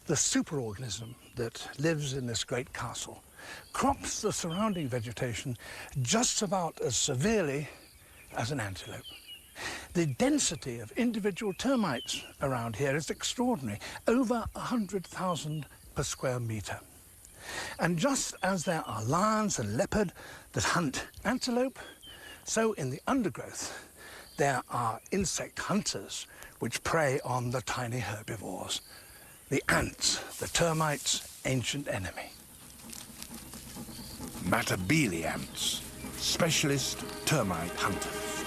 the superorganism that lives in this great castle crops the surrounding vegetation just about as severely as an antelope. The density of individual termites around here is extraordinary, over 100,000 per square metre. And just as there are lions and leopard that hunt antelope, so in the undergrowth there are insect hunters which prey on the tiny herbivores, the ants, the termites' ancient enemy. Matabele ants, specialist termite hunters.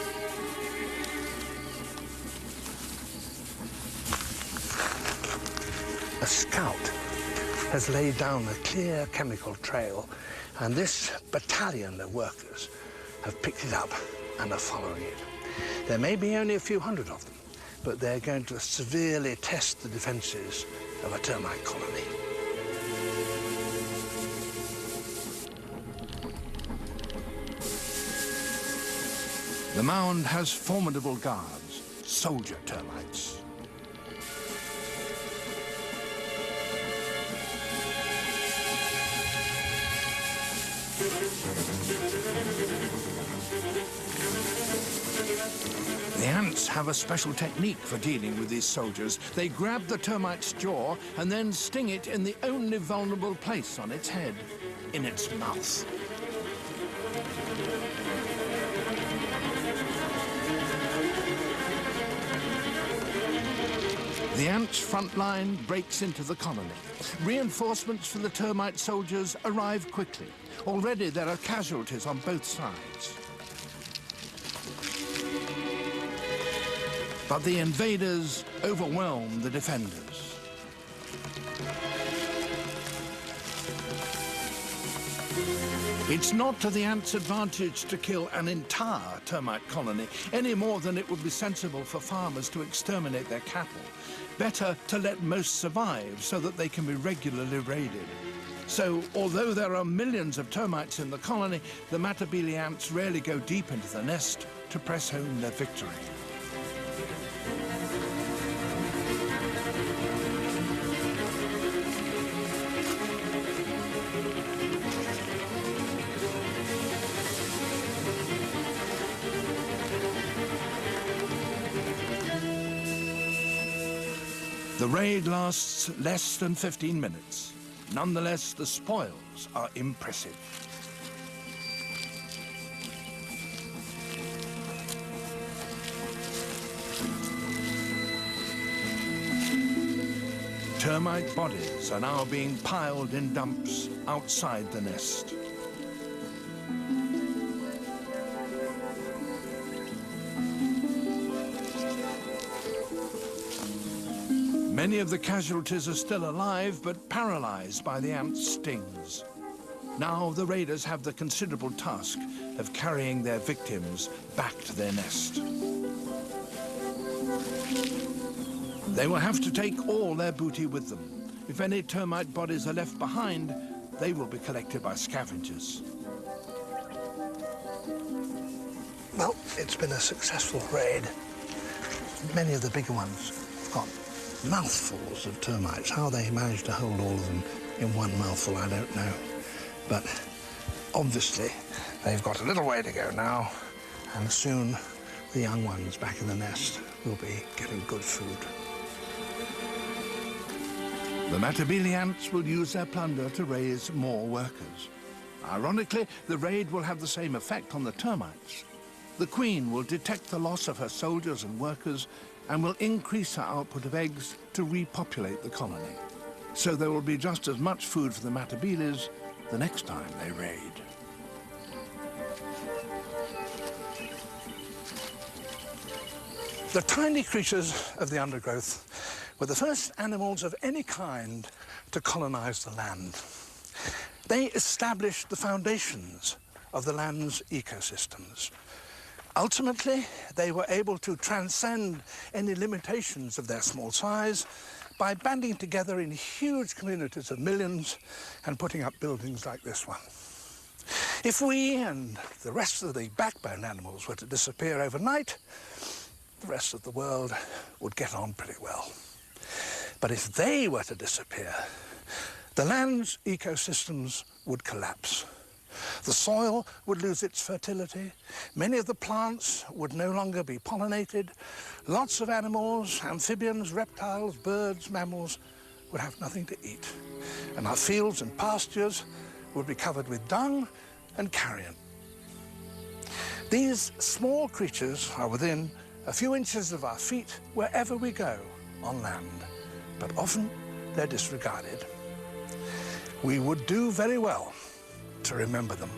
A scout has laid down a clear chemical trail, and this battalion of workers have picked it up and are following it. There may be only a few hundred of them, but they're going to severely test the defences of a termite colony. The mound has formidable guards, soldier termites. The ants have a special technique for dealing with these soldiers. They grab the termite's jaw and then sting it in the only vulnerable place on its head, in its mouth. The ants' front line breaks into the colony. Reinforcements for the termite soldiers arrive quickly. Already there are casualties on both sides. But the invaders overwhelm the defenders. It's not to the ants' advantage to kill an entire termite colony, any more than it would be sensible for farmers to exterminate their cattle. Better to let most survive so that they can be regularly raided. So, although there are millions of termites in the colony, the Matabele ants rarely go deep into the nest to press home their victory. The raid lasts less than 15 minutes. Nonetheless, the spoils are impressive. Termite bodies are now being piled in dumps outside the nest. Many of the casualties are still alive, but paralyzed by the ants' stings. Now the raiders have the considerable task of carrying their victims back to their nest. They will have to take all their booty with them. If any termite bodies are left behind, they will be collected by scavengers. Well, it's been a successful raid. Many of the bigger ones have got mouthfuls of termites. How they managed to hold all of them in one mouthful, I don't know. But obviously, they've got a little way to go now, and soon the young ones back in the nest will be getting good food. The Matabele ants will use their plunder to raise more workers. Ironically, the raid will have the same effect on the termites. The queen will detect the loss of her soldiers and workers and will increase her output of eggs to repopulate the colony. So there will be just as much food for the Matabeles the next time they raid. The tiny creatures of the undergrowth were the first animals of any kind to colonize the land. They established the foundations of the land's ecosystems. Ultimately, they were able to transcend any limitations of their small size by banding together in huge communities of millions and putting up buildings like this one. If we and the rest of the backbone animals were to disappear overnight, the rest of the world would get on pretty well. But if they were to disappear, the land's ecosystems would collapse. The soil would lose its fertility, many of the plants would no longer be pollinated, lots of animals, amphibians, reptiles, birds, mammals would have nothing to eat, and our fields and pastures would be covered with dung and carrion. These small creatures are within a few inches of our feet wherever we go on land, but often they're disregarded. We would do very well to remember them.